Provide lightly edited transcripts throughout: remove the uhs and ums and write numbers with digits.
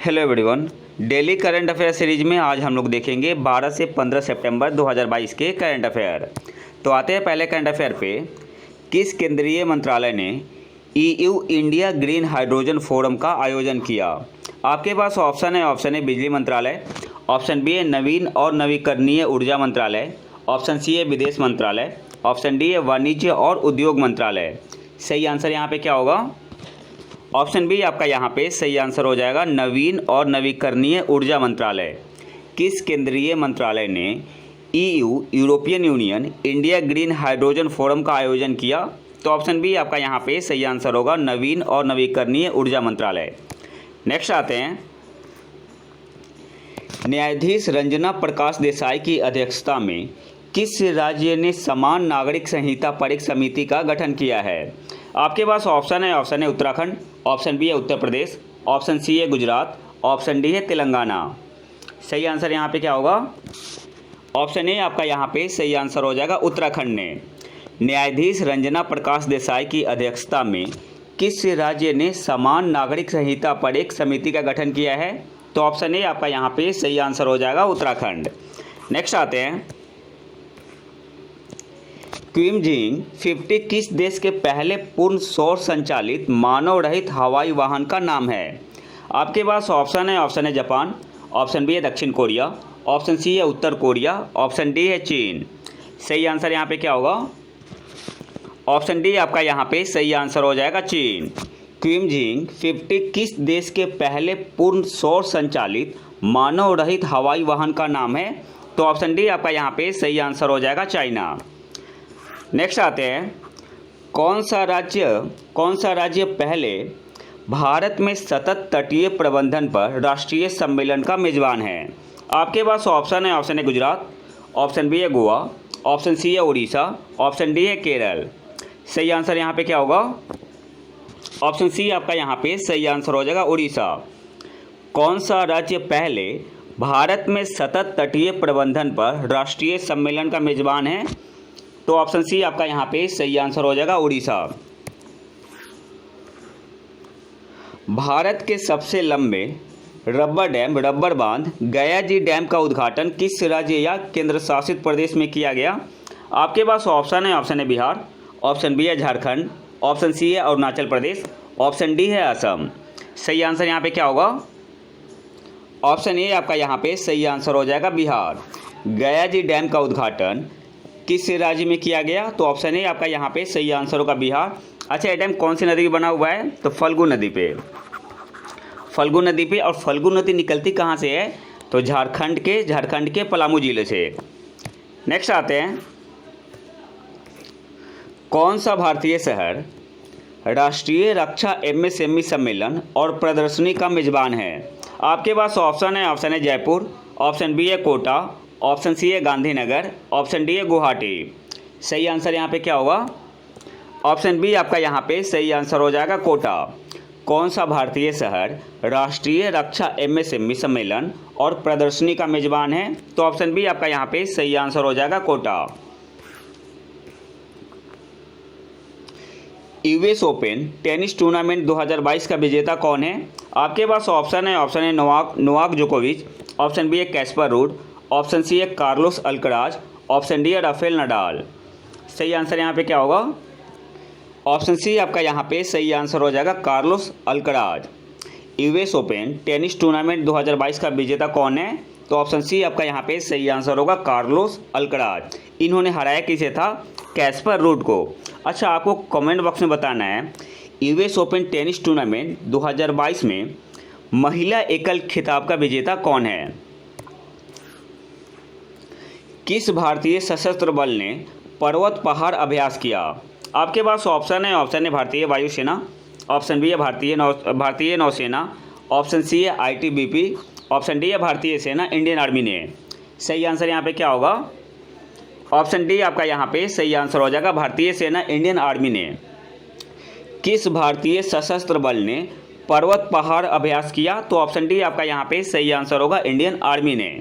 Hello everyone. Daily current affair series में आज हम लोग देखेंगे 12 से 15 सितंबर 2022 के करंट अफेयर। तो आते हैं पहले करंट अफेयर पे। किस केंद्रीय मंत्रालय ने EU India green hydrogen forum का आयोजन किया? आपके पास ऑप्शन है बिजली मंत्रालय, ऑप्शन बी है नवीन और नवीकरणीय ऊर्जा मंत्रालय, ऑप्शन सी है विदेश मंत्रालय, ऑप्शन डी है वाणिज्य और उद्योग मंत्रालय। सही आंसर यहाँ पे क्या होगा? ऑप्शन बी आपका यहाँ पे सही आंसर हो जाएगा, नवीन और नवीकरणीय ऊर्जा मंत्रालय। किस केंद्रीय मंत्रालय ने EU European union India green hydrogen forum का आयोजन किया? तो ऑप्शन बी आपका यहाँ पे सही आंसर होगा, नवीन और नवीकरणीय ऊर्जा मंत्रालय। नेक्स्ट आते हैं, न्यायाधीश रंजना प्रकाश देसाई की अध्यक्षता में किस राज्य ने समान नागरिक संहिता परिक समिति का गठन किया है? आपके पास ऑप्शन है उत्तराखंड, ऑप्शन बी है उत्तर प्रदेश, ऑप्शन सी है गुजरात, ऑप्शन डी है तेलंगाना। सही आंसर यहाँ पे क्या होगा? ऑप्शन ए आपका यहाँ पे सही आंसर हो जाएगा, उत्तराखंड ने। न्यायाधीश रंजना प्रकाश देसाई की अध्यक्षता में किस राज्य ने समान नागरिक संहिता पर एक समिति का गठन किया है? तो ऑप्शन ए आपका यहाँ पे सही आंसर हो जाएगा, उत्तराखंड। नेक्स्ट आते हैं, क्विमजिंग 50 किस देश के पहले पूर्ण सौर संचालित मानव रहित हवाई वाहन का नाम है? आपके पास ऑप्शन है जापान, ऑप्शन बी है दक्षिण कोरिया, ऑप्शन सी है उत्तर कोरिया, ऑप्शन डी है चीन। सही आंसर यहाँ पे क्या होगा? ऑप्शन डी आपका यहाँ पे सही आंसर हो जाएगा, चीन। क्विमजिंग 50 किस देश के पहले पूर्ण सौर संचालित मानव रहित हवाई वाहन का नाम है? तो ऑप्शन डी आपका यहाँ पे सही आंसर हो जाएगा, चाइना। नेक्स्ट आते हैं, कौन सा राज्य पहले भारत में सतत तटीय प्रबंधन पर राष्ट्रीय सम्मेलन का मेजबान है? आपके पास ऑप्शन है गुजरात, ऑप्शन बी है गोवा, ऑप्शन सी है उड़ीसा, ऑप्शन डी है केरल। सही आंसर यहाँ पे क्या होगा? ऑप्शन सी आपका यहाँ पे सही आंसर हो जाएगा, उड़ीसा। कौन सा राज्य पहले भारत में सतत तटीय प्रबंधन पर राष्ट्रीय सम्मेलन का मेजबान है? तो ऑप्शन सी आपका यहाँ पे सही आंसर हो जाएगा, उड़ीसा। भारत के सबसे लंबे रबर बांध गया जी डैम का उद्घाटन किस राज्य या केंद्र शासित प्रदेश में किया गया? आपके पास ऑप्शन है बिहार, ऑप्शन बी है झारखंड, ऑप्शन सी है अरुणाचल प्रदेश, ऑप्शन डी है असम। सही आंसर यहाँ पे क्या होगा? ऑप्शन ए आपका यहाँ पे सही आंसर हो जाएगा, बिहार। गया जी डैम का उद्घाटन किस राज्य में किया गया? तो ऑप्शन ए आपका यहाँ पे सही आंसर होगा, बिहार। अच्छा, ये डैम कौन सी नदी पे बना हुआ है? तो फल्गु नदी पे। और फल्गु नदी निकलती कहाँ से है? तो झारखंड के पलामू जिले से। नेक्स्ट आते हैं, कौन सा भारतीय शहर राष्ट्रीय रक्षा एमएसएमई सम्मेलन और प्रदर्शनी का मेजबान है? आपके पास ऑप्शन है जयपुर, ऑप्शन बी है कोटा, ऑप्शन सी है गांधीनगर, ऑप्शन डी है गुवाहाटी। सही आंसर यहाँ पे क्या होगा? ऑप्शन बी आपका यहाँ पे सही आंसर हो जाएगा, कोटा। कौन सा भारतीय शहर राष्ट्रीय रक्षा एमएसएमई सम्मेलन और प्रदर्शनी का मेजबान है? तो ऑप्शन बी आपका यहाँ पे सही आंसर हो जाएगा, Kota. US open tennis tournament 2022 का विजेता कौन है? आपके पास ऑप्शन है नोवाक जोकोविच, ऑप्शन बी है कैस्पर रूड, ऑप्शन सी है कार्लोस अल्कराज, ऑप्शन डी है राफेल नडाल। सही आंसर यहाँ पे क्या होगा? ऑप्शन सी आपका यहाँ पे सही आंसर हो जाएगा, Carlos Alcaraz. US open tennis tournament 2022 का विजेता कौन है? तो ऑप्शन सी आपका यहाँ पे सही आंसर होगा, कार्लोस अल्कराज। इन्होंने हराया किसे था? कैस्पर रूड को। अच्छा, आपको कमेंट बॉक्स में बताना है, यूएस ओपन टेनिस टूर्नामेंट 2022 में महिला एकल खिताब का विजेता कौन है? किस भारतीय सशस्त्र बल ने पर्वत पहाड़ अभ्यास किया? आपके पास ऑप्शन है भारतीय वायुसेना, ऑप्शन बी है भारतीय नौसेना, ऑप्शन सी है आईटीबीपी, ऑप्शन डी है भारतीय सेना इंडियन आर्मी ने। सही आंसर यहाँ पे क्या होगा? ऑप्शन डी आपका यहाँ पे सही आंसर हो जाएगा, भारतीय सेना इंडियन आर्मी ने। किस भारतीय सशस्त्र बल ने पर्वत पहाड़ अभ्यास किया? तो ऑप्शन डी आपका यहाँ पे सही आंसर होगा, इंडियन आर्मी ने।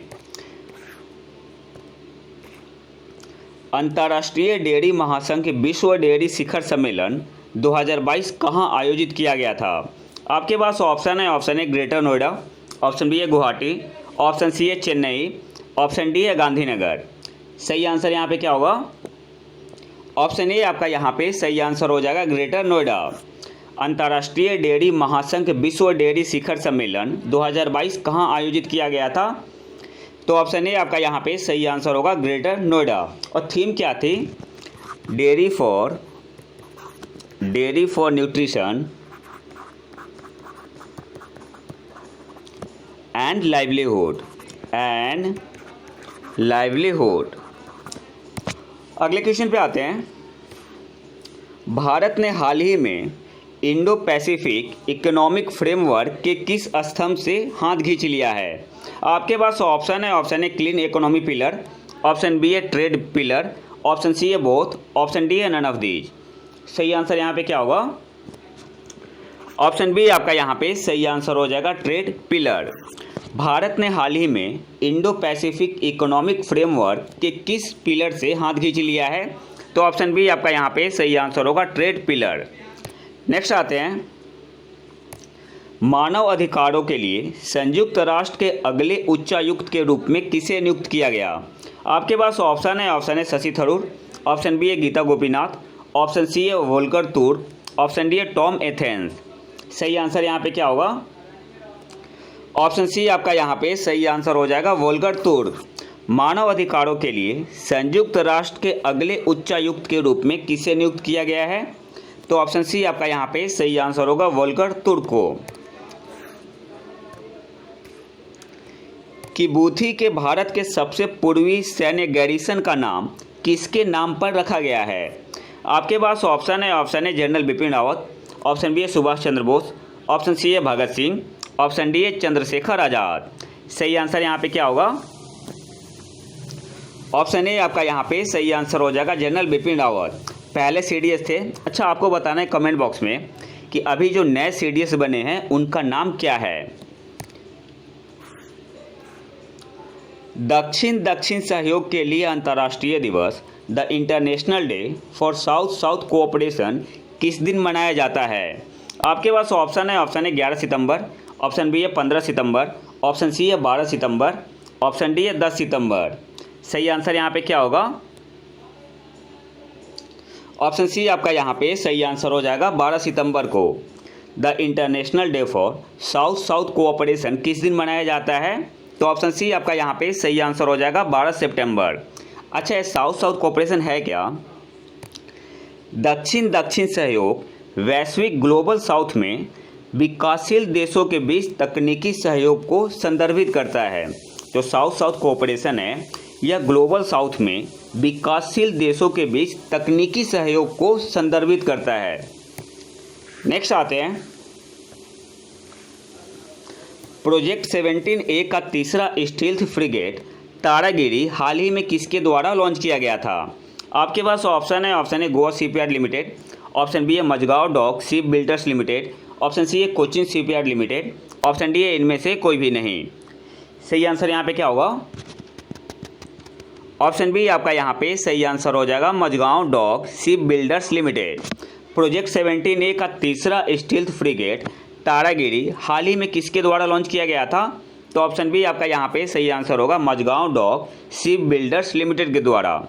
अंतर्राष्ट्रीय डेयरी महासंघ विश्व डेयरी शिखर सम्मेलन 2022 कहाँ आयोजित किया गया था? आपके पास ऑप्शन है ग्रेटर नोएडा, ऑप्शन बी है गुवाहाटी, ऑप्शन सी है चेन्नई, ऑप्शन डी है गांधीनगर। सही आंसर यहाँ पे क्या होगा? ऑप्शन ए आपका यहाँ पे सही आंसर हो जाएगा, ग्रेटर नोएडा। अंतर्राष्ट्रीय डेयरी महासंघ विश्व डेयरी शिखर सम्मेलन 2022 कहाँ आयोजित किया गया था? तो ऑप्शन ए आपका यहाँ पे सही आंसर होगा, ग्रेटर नोएडा। और थीम क्या थी? Dairy for nutrition and livelihood. अगले क्वेश्चन पे आते हैं। भारत ने हाल ही में इंडो पैसिफिक इकोनॉमिक फ्रेमवर्क के किस स्तंभ से हाथ खींच लिया है? आपके पास ऑप्शन है, option A clean economy pillar, option B है ट्रेड पिलर, ऑप्शन सी है बोथ, ऑप्शन डी है नन ऑफ दीज। सही आंसर यहाँ पे क्या होगा? ऑप्शन बी आपका यहाँ पे सही आंसर हो जाएगा, ट्रेड पिलर। भारत ने हाल ही में इंडो पैसिफिक इकोनॉमिक फ्रेमवर्क के किस पिलर से हाथ खींच लिया है? तो ऑप्शन बी आपका यहाँ पे सही आंसर होगा, ट्रेड पिलर। नेक्स्ट आते हैं। मानव अधिकारों के लिए संयुक्त राष्ट्र के अगले उच्चायुक्त के रूप में किसे नियुक्त किया गया? आपके पास ऑप्शन है शशि थरूर, ऑप्शन बी है गीता गोपीनाथ, ऑप्शन सी है वोल्कर तुर्क, ऑप्शन डी है टॉम एथेंस। सही आंसर यहाँ पे क्या होगा? ऑप्शन सी आपका यहाँ पे सही आंसर हो जाएगा, वोल्कर तुर्क। मानव अधिकारों के लिए संयुक्त राष्ट्र के अगले उच्चायुक्त के रूप में किसे नियुक्त किया गया है? तो ऑप्शन सी आपका यहाँ पे सही आंसर होगा, वोल्कर तुर्क को। किबूथी के भारत के सबसे पूर्वी सैन्य गैरिसन का नाम किसके नाम पर रखा गया है? आपके पास ऑप्शन है general Bipin Rawat, option B है सुभाष चंद्र बोस, ऑप्शन सी है भगत सिंह, ऑप्शन डी है चंद्रशेखर आजाद। सही आंसर यहाँ पे क्या होगा? ऑप्शन ए आपका यहाँ पे सही आंसर हो जाएगा, जनरल बिपिन रावत। पहले सीडीएस थे। अच्छा, आपको बताना है कमेंट बॉक्स में कि अभी जो नए सीडीएस बने हैं उनका नाम क्या है। दक्षिण सहयोग के लिए अंतर्राष्ट्रीय दिवस, the international day for south south cooperation किस दिन मनाया जाता है? आपके पास ऑप्शन है 11 सितंबर, ऑप्शन बी है 15 सितंबर, ऑप्शन सी है 12 सितंबर, ऑप्शन डी है 10 सितंबर। सही आंसर यहाँ पे क्या होगा? ऑप्शन सी आपका यहाँ पे सही आंसर हो जाएगा, 12 सितंबर को। The international day for south south cooperation किस दिन मनाया जाता है? तो ऑप्शन सी आपका यहाँ पे सही आंसर हो जाएगा, 12 सितंबर। अच्छा, ये साउथ साउथ कोऑपरेशन है क्या? दक्षिण सहयोग वैश्विक ग्लोबल साउथ में विकासशील देशों के बीच तकनीकी सहयोग को संदर्भित करता है। जो साउथ साउथ कोऑपरेशन है यह ग्लोबल साउथ में विकासशील देशों के बीच तकनीकी सहयोग को संदर्भित करता है। नेक्स्ट आते हैं। प्रोजेक्ट 17A का तीसरा स्टील्थ फ्रिगेट तारागिरी हाल ही में किसके द्वारा लॉन्च किया गया था? आपके पास ऑप्शन है Goa shipyard limited, option B है Mazagaon dock ship builders limited, option C है Cochin shipyard limited, option D है इनमें से कोई भी नहीं। सही आंसर यहाँ पे क्या होगा? ऑप्शन बी आपका यहाँ पे सही आंसर हो जाएगा, Mazagon dock ship builders limited. Project 17A का तीसरा स्टील्थ फ्रिगेट तारागिरी हाल ही में किसके द्वारा लॉन्च किया गया था? तो ऑप्शन बी आपका यहाँ पे सही आंसर होगा, Mazagon dock ship builders limited के द्वारा।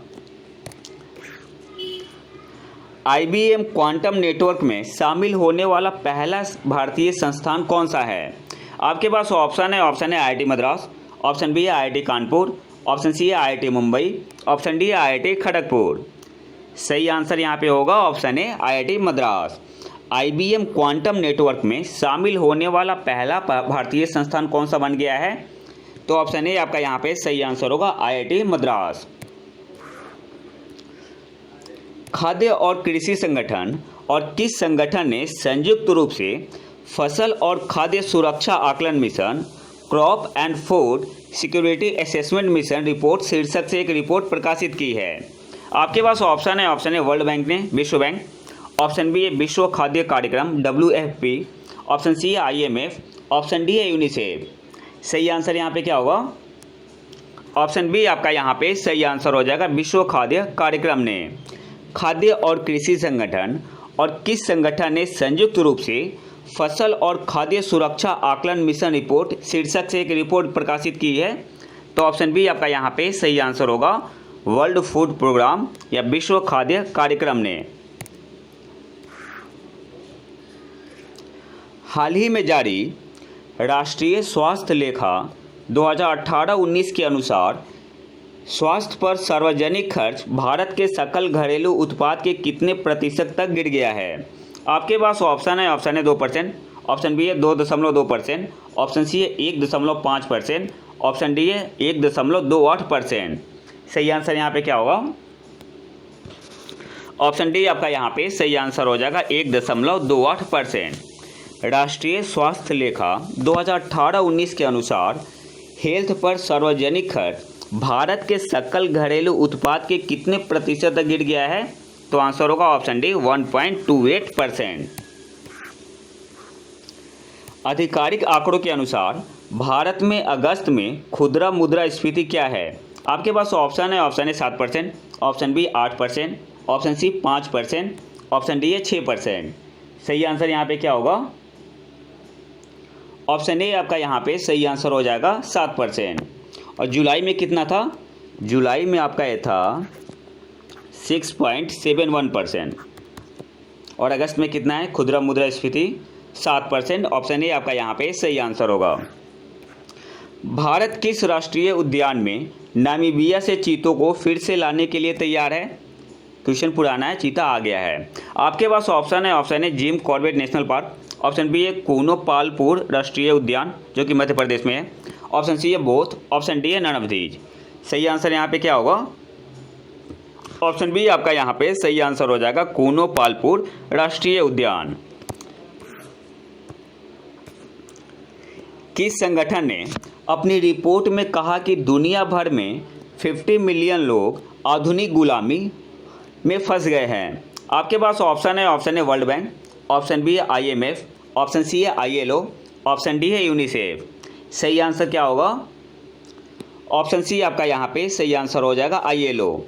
IBM क्वांटम नेटवर्क में शामिल होने वाला पहला भारतीय संस्थान कौन सा है? आपके पास ऑप्शन है IIT मद्रास, ऑप्शन बी है IIT कानपुर, ऑप्शन सी है IIT मुंबई, ऑप्शन डी है IIT खड़गपुर। सही आंसर यहाँ पे होगा ऑप्शन है IIT Madras. IBM quantum network में शामिल होने वाला पहला भारतीय संस्थान कौन सा बन गया है? तो ऑप्शन ए आपका यहाँ पे सही आंसर होगा, IIT मद्रास। खाद्य और कृषि संगठन और किस संगठन ने संयुक्त रूप से फसल और खाद्य सुरक्षा आकलन mission, crop and food security assessment mission report शीर्षक से एक रिपोर्ट प्रकाशित की है? आपके पास ऑप्शन है वर्ल्ड बैंक ने, विश्व बैंक, ऑप्शन बी है विश्व खाद्य कार्यक्रम WFP, ऑप्शन सी है IMF, ऑप्शन डी है यूनिसेफ। सही आंसर यहाँ पे क्या होगा? ऑप्शन बी आपका यहाँ पे सही आंसर हो जाएगा, विश्व खाद्य कार्यक्रम ने। खाद्य और कृषि संगठन और किस संगठन ने संयुक्त रूप से फसल और खाद्य सुरक्षा आकलन मिशन रिपोर्ट शीर्षक से एक रिपोर्ट प्रकाशित की है? तो ऑप्शन बी आपका यहाँ पे सही आंसर होगा, वर्ल्ड फूड प्रोग्राम या विश्व खाद्य कार्यक्रम ने। हाल ही में जारी राष्ट्रीय स्वास्थ्य लेखा 2018-19 के अनुसार स्वास्थ्य पर सार्वजनिक खर्च भारत के सकल घरेलू उत्पाद के कितने प्रतिशत तक गिर गया है? आपके पास ऑप्शन है 2%, ऑप्शन बी है 2.2%, ऑप्शन सी है 1.5%, ऑप्शन डी है 1.28%। सही आंसर यहाँ पे क्या होगा? ऑप्शन डी आपका यहाँ पे सही आंसर हो जाएगा 1.28%। राष्ट्रीय स्वास्थ्य लेखा 2018-19 के अनुसार हेल्थ पर सार्वजनिक खर्च भारत के सकल घरेलू उत्पाद के कितने प्रतिशत तक गिर गया है? तो आंसर होगा ऑप्शन डी 1.28%। आधिकारिक आंकड़ों के अनुसार भारत में अगस्त में खुदरा मुद्रास्फीति क्या है? आपके पास ऑप्शन है 7%, option B 8%, option C 5%, option D है 6%। सही आंसर यहाँ पे क्या होगा? ऑप्शन ए आपका यहाँ पे सही आंसर हो जाएगा 7%। और जुलाई में कितना था? जुलाई में आपका ये था 6.71%। और अगस्त में कितना है खुदरा मुद्रास्फीति? 7%। ऑप्शन ए आपका यहाँ पे सही आंसर होगा। भारत किस राष्ट्रीय उद्यान में नामीबिया से चीतों को फिर से लाने के लिए तैयार है? क्वेश्चन पुराना है, चीता आ गया है। आपके पास ऑप्शन है Jim Corbett national park, option B है कूनो पालपुर राष्ट्रीय उद्यान जो कि मध्य प्रदेश में है, ऑप्शन सी है बोथ, ऑप्शन डी है नन ऑफ दीज। सही आंसर यहाँ पे क्या होगा? ऑप्शन बी आपका यहाँ पे सही आंसर हो जाएगा कूनो पालपुर राष्ट्रीय उद्यान। किस संगठन ने अपनी रिपोर्ट में कहा कि दुनिया भर में 50 मिलियन लोग आधुनिक गुलामी में फंस गए हैं? आपके पास ऑप्शन है वर्ल्ड बैंक, ऑप्शन बी है IMF, ऑप्शन सी है ILO, ऑप्शन डी है यूनिसेफ। सही आंसर क्या होगा? ऑप्शन सी आपका यहाँ पे सही आंसर हो जाएगा ILO।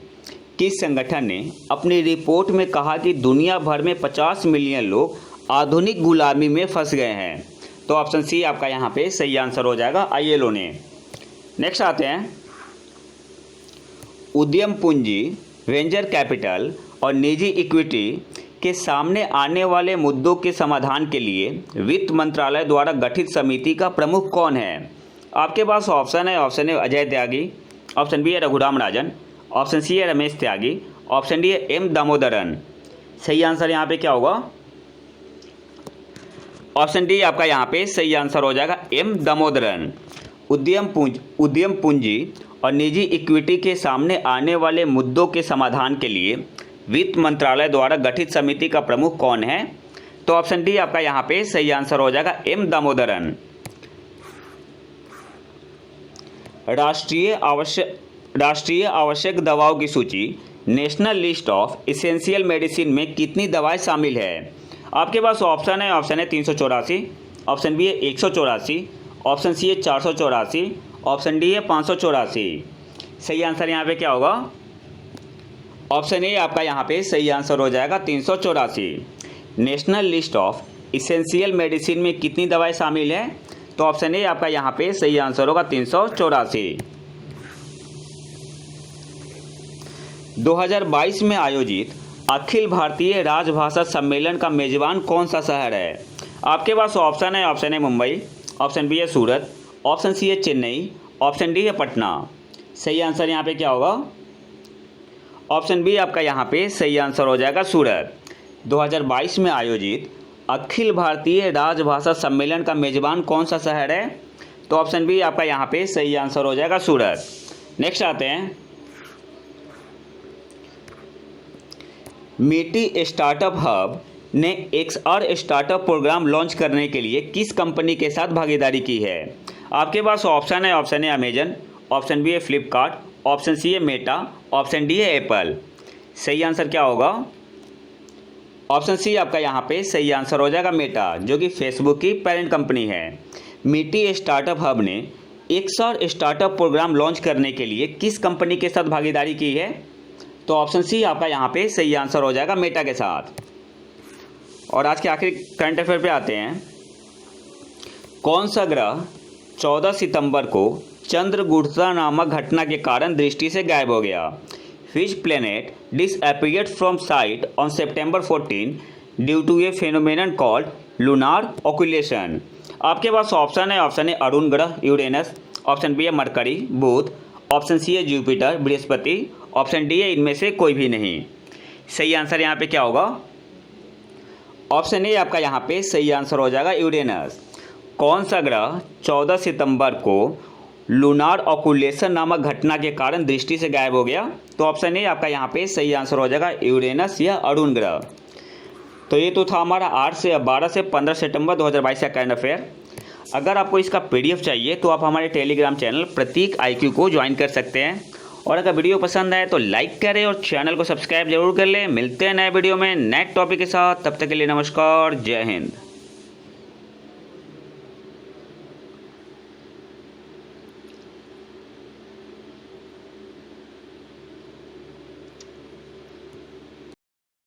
किस संगठन ने अपनी रिपोर्ट में कहा कि दुनिया भर में 50 मिलियन लोग आधुनिक गुलामी में फंस गए हैं? तो ऑप्शन सी आपका यहाँ पे सही आंसर हो जाएगा ILO ने। नेक्स्ट आते हैं, उद्यम पूंजी, वेंचर कैपिटल और निजी इक्विटी के सामने आने वाले मुद्दों के समाधान के लिए वित्त मंत्रालय द्वारा गठित समिति का प्रमुख कौन है? आपके पास ऑप्शन है अजय त्यागी, ऑप्शन बी है रघुराम राजन, ऑप्शन सी है रमेश त्यागी, ऑप्शन डी है M दामोदरन। सही आंसर यहाँ पे क्या होगा? ऑप्शन डी आपका यहाँ पे सही आंसर हो जाएगा M दामोदरन। उद्यम पूंजी और निजी इक्विटी के सामने आने वाले मुद्दों के समाधान के लिए वित्त मंत्रालय द्वारा गठित समिति का प्रमुख कौन है? तो ऑप्शन डी आपका यहाँ पे सही आंसर हो जाएगा M दामोदरन। राष्ट्रीय आवश्यक दवाओं की सूची national list of essential medicine में कितनी दवाएं शामिल है? आपके पास ऑप्शन है 384, ऑप्शन बी है 184, ऑप्शन सी है 484, ऑप्शन डी है 584। सही आंसर यहाँ पे क्या होगा? ऑप्शन ए आपका यहाँ पे सही आंसर हो जाएगा 384। National list of essential medicine में कितनी दवाएं शामिल है? तो ऑप्शन ए आपका यहाँ पे सही आंसर होगा 384। 2022 में आयोजित अखिल भारतीय राजभाषा सम्मेलन का मेजबान कौन सा शहर है? आपके पास ऑप्शन है मुंबई, ऑप्शन बी है सूरत, ऑप्शन सी है चेन्नई, ऑप्शन डी है पटना। सही आंसर यहाँ पे क्या होगा? ऑप्शन बी आपका यहाँ पे सही आंसर हो जाएगा सूरत। 2022 में आयोजित अखिल भारतीय राजभाषा सम्मेलन का मेजबान कौन सा शहर है? तो ऑप्शन बी आपका यहाँ पे सही आंसर हो जाएगा सूरत। नेक्स्ट आते हैं, मीटी स्टार्टअप हब ने XR स्टार्टअप प्रोग्राम लॉन्च करने के लिए किस कंपनी के साथ भागीदारी की है? आपके पास ऑप्शन है अमेजन, ऑप्शन बी है फ्लिपकार्ट, ऑप्शन सी है मेटा, ऑप्शन डी है एप्पल। सही आंसर क्या होगा? ऑप्शन सी आपका यहाँ पे सही आंसर हो जाएगा मेटा, जो कि फेसबुक की पेरेंट कंपनी है। मीटी स्टार्टअप हब ने XR स्टार्टअप प्रोग्राम लॉन्च करने के लिए किस कंपनी के साथ भागीदारी की है? तो ऑप्शन सी आपका यहाँ पे सही आंसर हो जाएगा मेटा के साथ। और आज के आखिरी करंट अफेयर पे आते हैं। कौन सा ग्रह 14 सितंबर को चंद्रगुप्ता नामक घटना के कारण दृष्टि से गायब हो गया? Which planet disappeared from sight on September 14 due to a phenomenon called lunar occultation? आपके पास ऑप्शन है अरुण ग्रह यूरेनस, ऑप्शन बी है मरकरी बुध, ऑप्शन सी है जुपिटर बृहस्पति, ऑप्शन डी है इनमें से कोई भी नहीं। सही आंसर यहाँ पे क्या होगा? ऑप्शन ए आपका यहाँ पे सही आंसर हो जाएगा यूरेनस। कौन सा ग्रह 14 सितंबर को लूनार ऑक्यूलेशन नामक घटना के कारण दृष्टि से गायब हो गया? तो ऑप्शन ए आपका यहाँ पे सही आंसर हो जाएगा यूरेनस या अरुण ग्रह। तो ये तो था हमारा 12 से 15 सितंबर 2022 का करंट अफेयर। अगर आपको इसका PDF चाहिए तो आप हमारे टेलीग्राम चैनल प्रतीक IQ को ज्वाइन कर सकते हैं। और अगर वीडियो पसंद आए तो लाइक करें और चैनल को सब्सक्राइब जरूर कर लें। मिलते हैं नए वीडियो में नए टॉपिक के साथ, तब तक के लिए नमस्कार, जय हिंद।